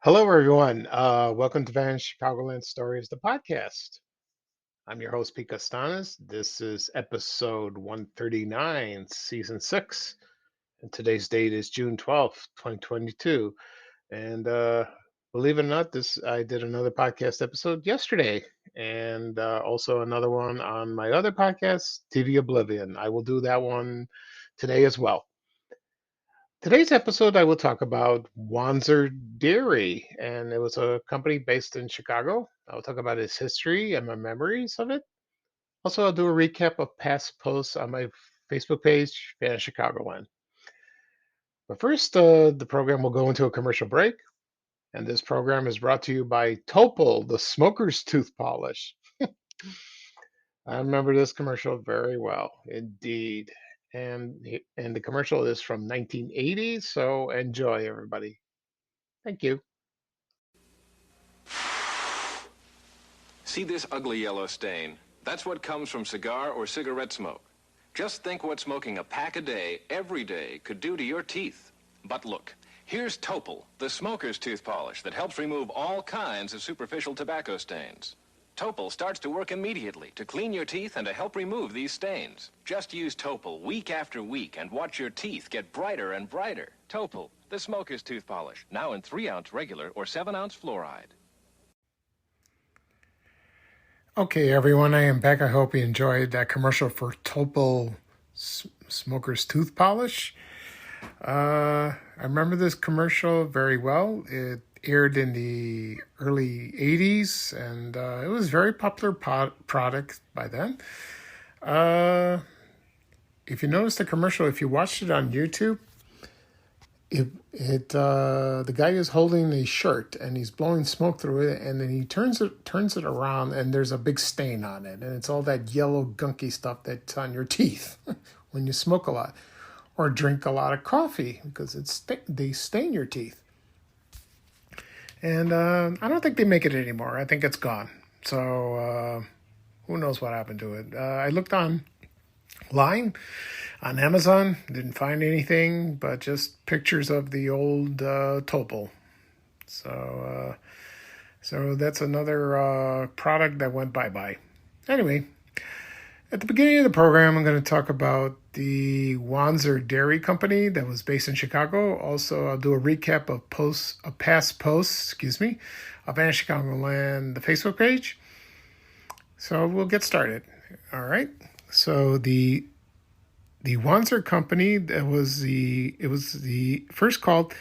Hello, everyone. Welcome to Vanished Chicagoland Stories, the podcast. I'm your host, Pete Costanas. This is episode 139, season 6. And today's date is June 12th, 2022. And believe it or not, this I did another podcast episode yesterday, and also another one on my other podcast, TV Oblivion. I will do that one today as well. Today's episode, I will talk about Wanzer Dairy, and it was a company based in Chicago. I'll talk about its history and my memories of it. Also, I'll do a recap of past posts on my Facebook page, Vanished Chicagoland. But first, the program will go into a commercial break, and this program is brought to you by Topol, the smoker's tooth polish. I remember this commercial very well, indeed. And the commercial is from 1980, so enjoy, everybody. Thank you. See this ugly yellow stain? That's what comes from cigar or cigarette smoke. Just think what smoking a pack a day, every day, could do to your teeth. But look, here's Topol, the smoker's tooth polish that helps remove all kinds of superficial tobacco stains. Topol starts to work immediately to clean your teeth and to help remove these stains. Just use Topol week after week and watch your teeth get brighter and brighter. Topol, the smoker's tooth polish, now in 3-ounce regular or 7-ounce fluoride. Okay, everyone, I am back. I hope you enjoyed that commercial for Topol Smoker's Tooth Polish. I remember this commercial very well. It aired in the early 80s, and it was a very popular product by then. If you notice the commercial, if you watched it on YouTube, the guy is holding a shirt and he's blowing smoke through it, and then he turns it around, and there's a big stain on it, and it's all that yellow gunky stuff that's on your teeth when you smoke a lot or drink a lot of coffee, because they stain your teeth. And I don't think they make it anymore. I think it's gone. So who knows what happened to it? I looked online on Amazon, didn't find anything but just pictures of the old Topol. So that's another product that went bye-bye. Anyway, at the beginning of the program, I'm going to talk about the Wanzer Dairy Company that was based in Chicago. Also, I'll do a recap of past posts, of Vanished Chicagoland, the Facebook page. So we'll get started. All right. So the Wanzer Company, it was the first called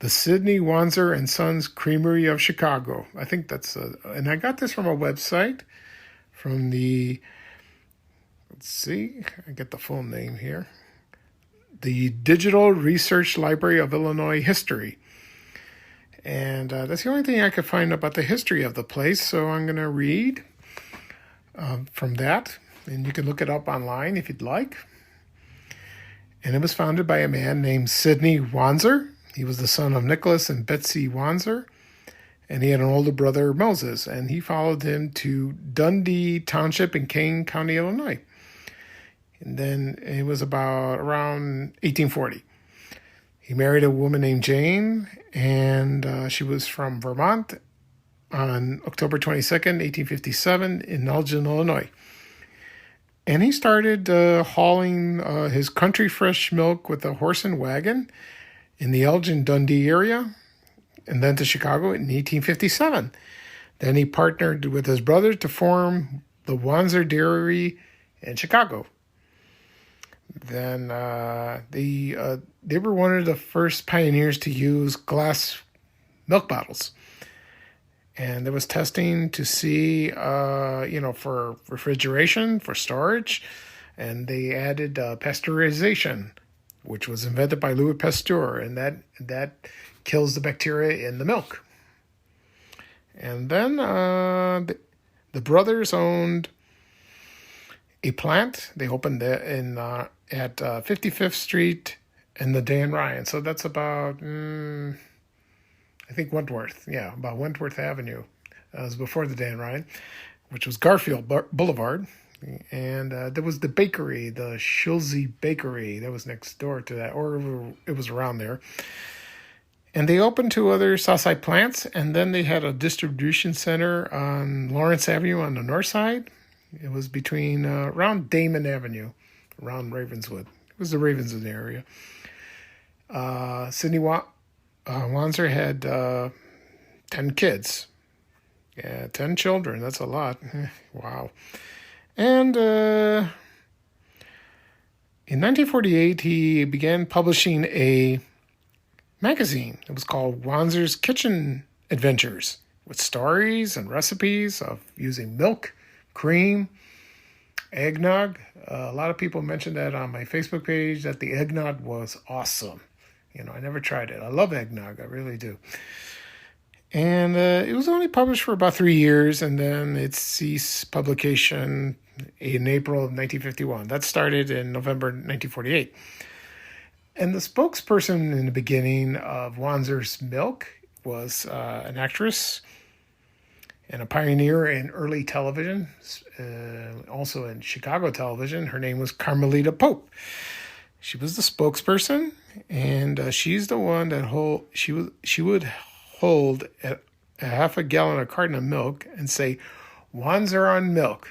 the Sidney Wanzer and Sons Creamery of Chicago. I think that's and I got this from a website from the, let's see, I get the full name here, the Digital Research Library of Illinois History. And that's the only thing I could find about the history of the place, so I'm going to read from that, and you can look it up online if you'd like. And it was founded by a man named Sidney Wanzer. He was the son of Nicholas and Betsy Wanzer, and he had an older brother, Moses, and he followed him to Dundee Township in Kane County, Illinois. And then it was about around 1840. He married a woman named Jane, and she was from Vermont on October 22nd, 1857 in Elgin, Illinois. And he started hauling his country fresh milk with a horse and wagon in the Elgin-Dundee area, and then to Chicago in 1857. Then he partnered with his brother to form the Wanzer Dairy in Chicago. Then they were one of the first pioneers to use glass milk bottles. And there was testing to see, for refrigeration, for storage, and they added pasteurization, which was invented by Louis Pasteur, and that kills the bacteria in the milk. And then the brothers owned a plant. They opened it at 55th Street and the Dan Ryan. So that's about I think Wentworth, about Wentworth Avenue. It was before the Dan Ryan, which was Garfield Boulevard. And there was the bakery, the Schulze Bakery, that was next door to that, or it was around there. And they opened two other Southside plants, and then they had a distribution center on Lawrence Avenue on the north side. It was between around Damon Avenue, around Ravenswood. It was the Ravenswood area. Sidney Wanzer had 10 kids. Yeah, 10 children. That's a lot. Wow. And in 1948, he began publishing a magazine. It was called Wanzer's Kitchen Adventures, with stories and recipes of using milk, cream, eggnog. A lot of people mentioned that on my Facebook page, that the eggnog was awesome. I never tried it. I love eggnog. I really do. And it was only published for about 3 years, and then it ceased publication in April of 1951. That started in November 1948. And the spokesperson in the beginning of Wanzer's Milk was an actress and a pioneer in early television, also in Chicago television. Her name was Carmelita Pope. She was the spokesperson, and she's the one that she would hold a half a gallon, a carton of milk, and say, "Wanzer on milk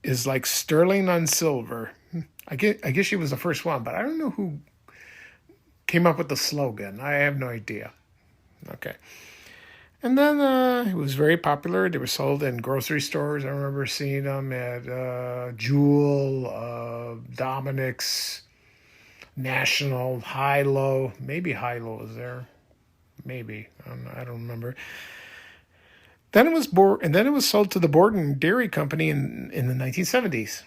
is like sterling on silver." I guess she was the first one, but I don't know who came up with the slogan. I have no idea. Okay. And then it was very popular. They were sold in grocery stores. I remember seeing them at Jewel, Dominic's, National, High-Low. Maybe High-Low was there. Maybe. I don't remember. Then it was sold to the Borden Dairy Company in the 1970s.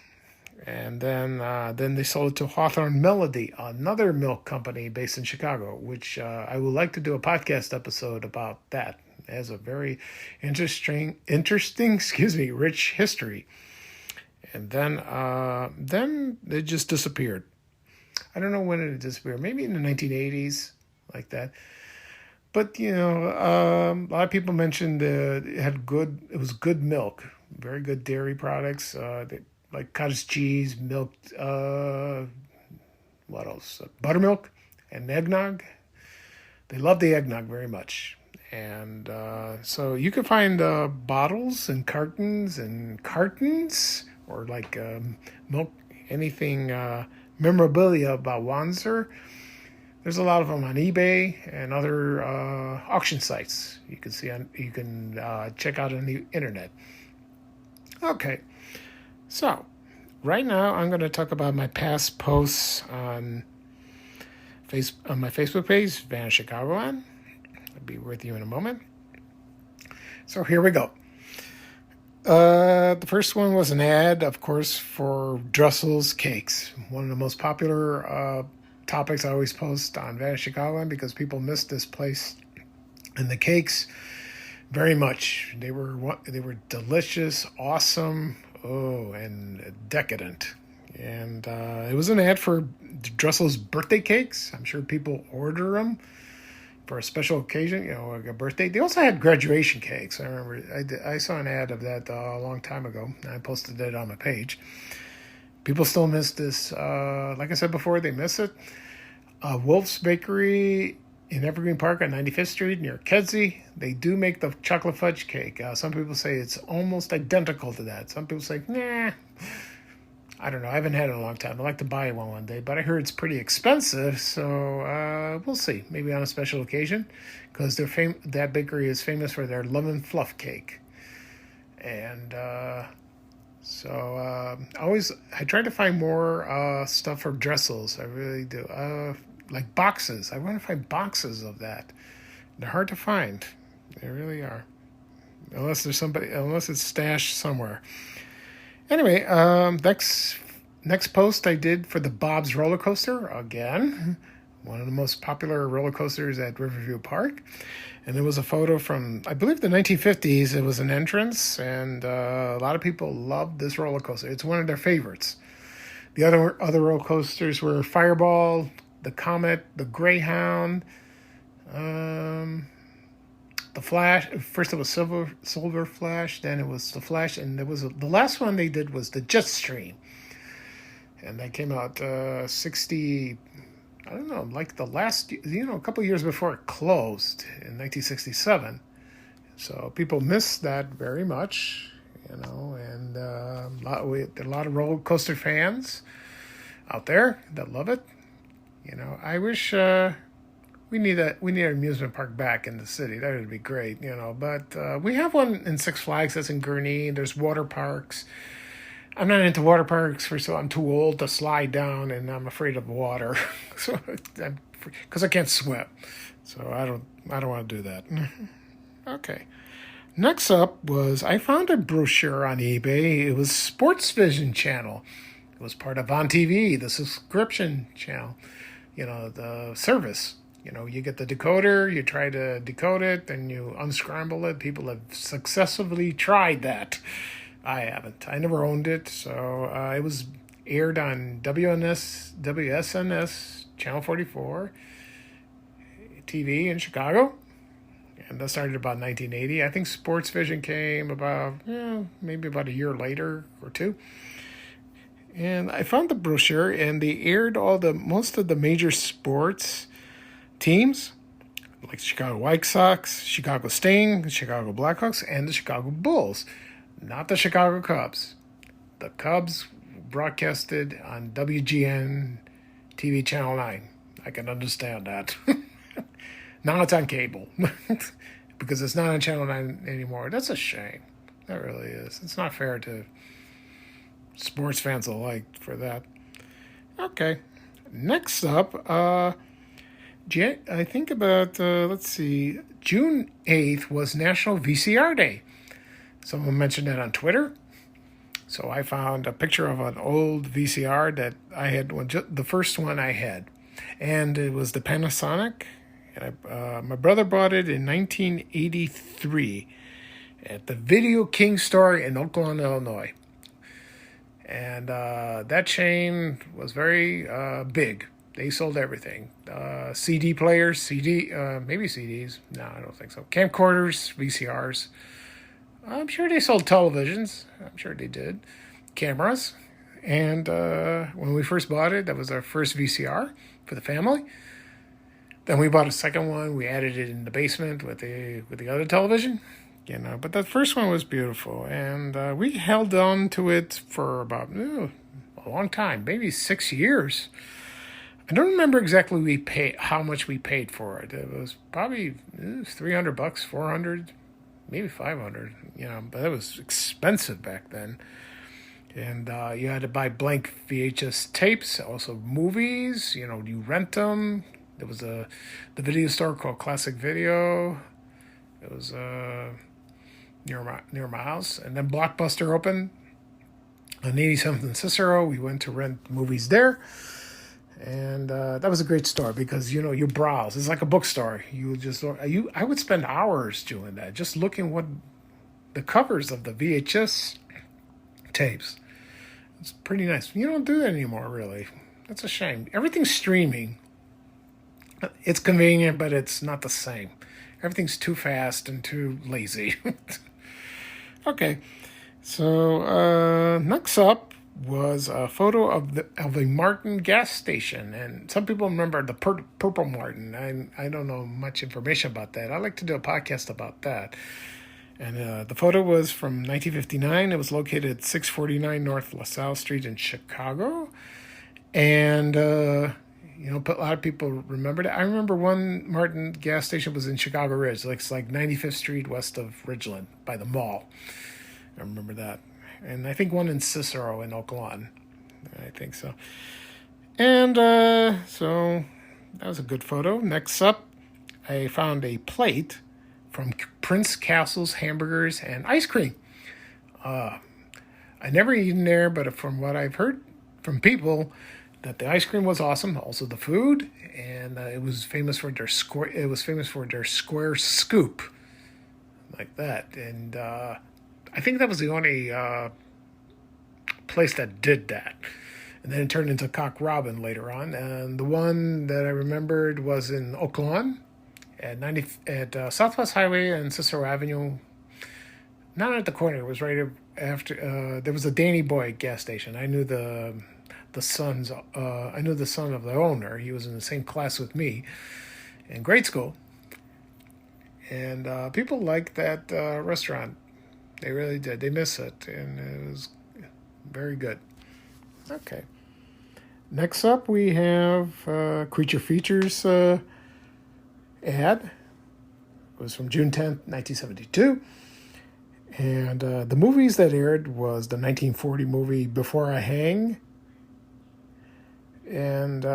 And then they sold it to Hawthorne Melody, another milk company based in Chicago, which I would like to do a podcast episode about that. It has a very interesting, rich history. And then it just disappeared. I don't know when it disappeared. Maybe in the 1980s, like that. But a lot of people mentioned it was good milk, very good dairy products. Like cottage cheese, milk, what else? Buttermilk and eggnog. They love the eggnog very much. And so you can find bottles and cartons, or like milk, anything memorabilia about Wanzer. There's a lot of them on eBay and other auction sites. You can check out on the internet. Okay. So, right now I'm going to talk about my past posts on my Facebook page, Vanished Chicagoland. I'll be with you in a moment. So here we go. The first one was an ad, of course, for Dressel's Cakes. One of the most popular topics I always post on Vanished Chicagoland, because people miss this place and the cakes very much. They were delicious, awesome. And decadent. And it was an ad for Dressel's birthday cakes. I'm sure people order them for a special occasion, like a birthday. They also had graduation cakes. I remember I saw an ad of that a long time ago. I posted it on my page. People still miss this. Like I said before, they miss it. Wolf's Bakery in Evergreen Park on 95th Street near Kedzie, they do make the chocolate fudge cake. Some people say it's almost identical to that. Some people say, nah. I don't know. I haven't had it in a long time. I'd like to buy one day, but I heard it's pretty expensive, so we'll see. Maybe on a special occasion, because that bakery is famous for their lemon fluff cake. And I try to find more stuff for Dressel's. I really do. Like boxes. I want to find boxes of that. They're hard to find. They really are. Unless it's stashed somewhere. Anyway, next post I did for the Bob's roller coaster, again. One of the most popular roller coasters at Riverview Park. And there was a photo from, I believe, the 1950s. It was an entrance, and a lot of people loved this roller coaster. It's one of their favorites. The other roller coasters were Fireball, the Comet, the Greyhound, the Flash. First it was Silver Flash, then it was the Flash, and the last one they did was the Jetstream, and that came out 60 I don't know, like the last, a couple of years before it closed in 1967. So people miss that very much, and a lot of roller coaster fans out there that love it. I wish we need an amusement park back in the city. That would be great, But we have one in Six Flags that's in Gurnee. There's water parks. I'm not into water parks, so I'm too old to slide down, and I'm afraid of water, so because I can't swim, so I don't want to do that. Okay. Next up was I found a brochure on eBay. It was Sports Vision channel. It was part of On TV, the subscription channel, the service. You get the decoder, you try to decode it, then you unscramble it. People have successfully tried that. I haven't. I never owned it. So it was aired on WSNS, Channel 44, TV in Chicago. And that started about 1980. I think Sports Vision came about, maybe about a year later or two. And I found the brochure, and they aired most of the major sports teams, like Chicago White Sox, Chicago Sting, Chicago Blackhawks, and the Chicago Bulls. Not the Chicago Cubs. The Cubs broadcasted on WGN TV Channel 9. I can understand that. Now it's on cable because it's not on Channel 9 anymore. That's a shame. That really is. It's not fair to sports fans alike for that. Okay. Next up, I think about, June 8th was National VCR Day. Someone mentioned that on Twitter. So I found a picture of an old VCR that I had, the first one I had. And it was the Panasonic. And my brother bought it in 1983 at the Video King store in Oakland, Illinois. And that chain was very big. They sold everything. CD players, maybe CDs. No, I don't think so. Camcorders, VCRs. I'm sure they sold televisions. I'm sure they did. Cameras. And when we first bought it, that was our first VCR for the family. Then we bought a second one. We added it in the basement with the other television. But that first one was beautiful. And we held on to it for about a long time, maybe 6 years. I don't remember exactly how much we paid for it. It was probably $300, $400, maybe $500. But it was expensive back then. And you had to buy blank VHS tapes, also movies. You rent them. There was the video store called Classic Video. It was near my house. And then Blockbuster opened on 87th and Cicero. We went to rent movies there. And that was a great store because, you browse. It's like a bookstore. I would spend hours doing that, just looking what the covers of the VHS tapes. It's pretty nice. You don't do that anymore, really. That's a shame. Everything's streaming. It's convenient, but it's not the same. Everything's too fast and too lazy. Okay, so next up was a photo of a Martin gas station, and some people remember the Purple Martin. I don't know much information about that. I'd like to do a podcast about that. And the photo was from 1959. It was located at 649 North LaSalle Street in Chicago, and a lot of people remembered it. I remember one Martin gas station was in Chicago Ridge. It's like 95th Street west of Ridgeland by the mall. I remember that. And I think one in Cicero in Oak Lawn. I think so. And so that was a good photo. Next up, I found a plate from Prince Castle's Hamburgers and Ice Cream. I never eaten there, but from what I've heard from people, that the ice cream was awesome. Also the food, and it was famous for their square. It was famous for their square scoop, like that. And I think that was the only place that did that. And then it turned into Cock Robin later on. And the one that I remembered was in Oak Lawn at Southwest Highway and Cicero Avenue. Not at the corner. It was right after. There was a Danny Boy gas station. I knew the the sons. I knew the son of the owner. He was in the same class with me in grade school, and people liked that restaurant. They really did. They miss it, and it was very good. Okay. Next up, we have Creature Features ad. It was from June 10th, 1972. And the movies that aired was the 1940 movie Before I Hang. And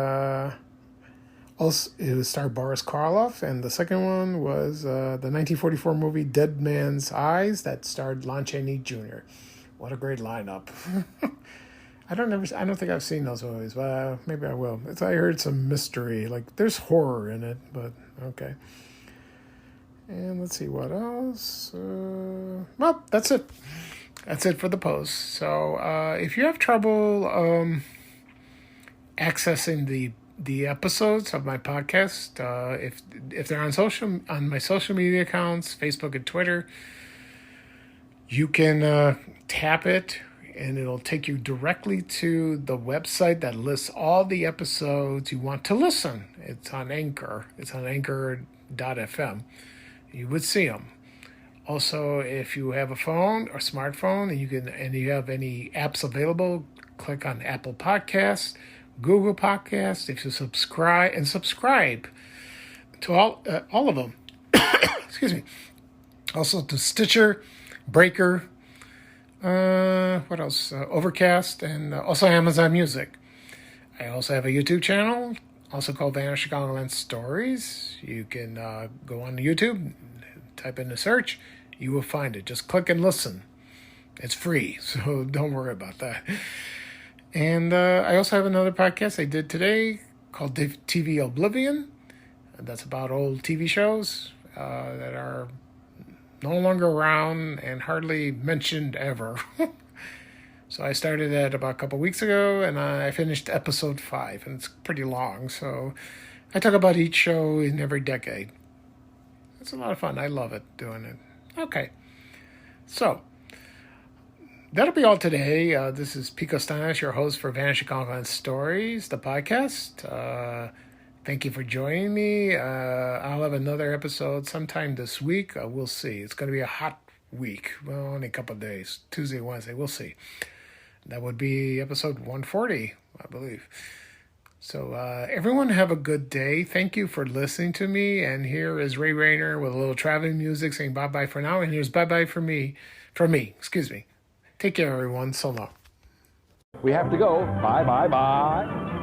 also, it was starred Boris Karloff. And the second one was the 1944 movie Dead Man's Eyes that starred Lon Chaney Jr. What a great lineup. I don't think I've seen those movies, but maybe I will. I heard some mystery, like there's horror in it, but okay. And let's see what else. Well, that's it. That's it for the post. So if you have trouble accessing the episodes of my podcast, if they're on my social media accounts, Facebook and Twitter, you can tap it. And it'll take you directly to the website that lists all the episodes you want to listen. It's on Anchor. It's on anchor.fm. You would see them. Also, if you have a phone or smartphone and you have any apps available, click on Apple Podcasts, Google Podcasts. If you subscribe to all of them. Excuse me. Also to Stitcher, Breaker. What else? Overcast, and also Amazon Music. I also have a YouTube channel, also called Vanished Chicagoland Stories. You can go on YouTube, type in the search, you will find it. Just click and listen. It's free, so don't worry about that. And I also have another podcast I did today called TV Oblivion. That's about old TV shows that are no longer around and hardly mentioned ever. So I started that about a couple weeks ago, and I finished episode 5, and it's pretty long. So I talk about each show in every decade. It's a lot of fun. I love it doing it. Okay. So that'll be all today. This is Pico Stanis, your host for Vanished Chicagoland Stories, the podcast. Thank you for joining me. I'll have another episode sometime this week. We'll see. It's going to be a hot week. Well, only a couple of days. Tuesday, Wednesday. We'll see. That would be episode 140, I believe. So everyone have a good day. Thank you for listening to me. And here is Ray Rayner with a little traveling music saying bye-bye for now. And here's bye-bye for me. Excuse me. Take care, everyone. So long. We have to go. Bye, bye, bye.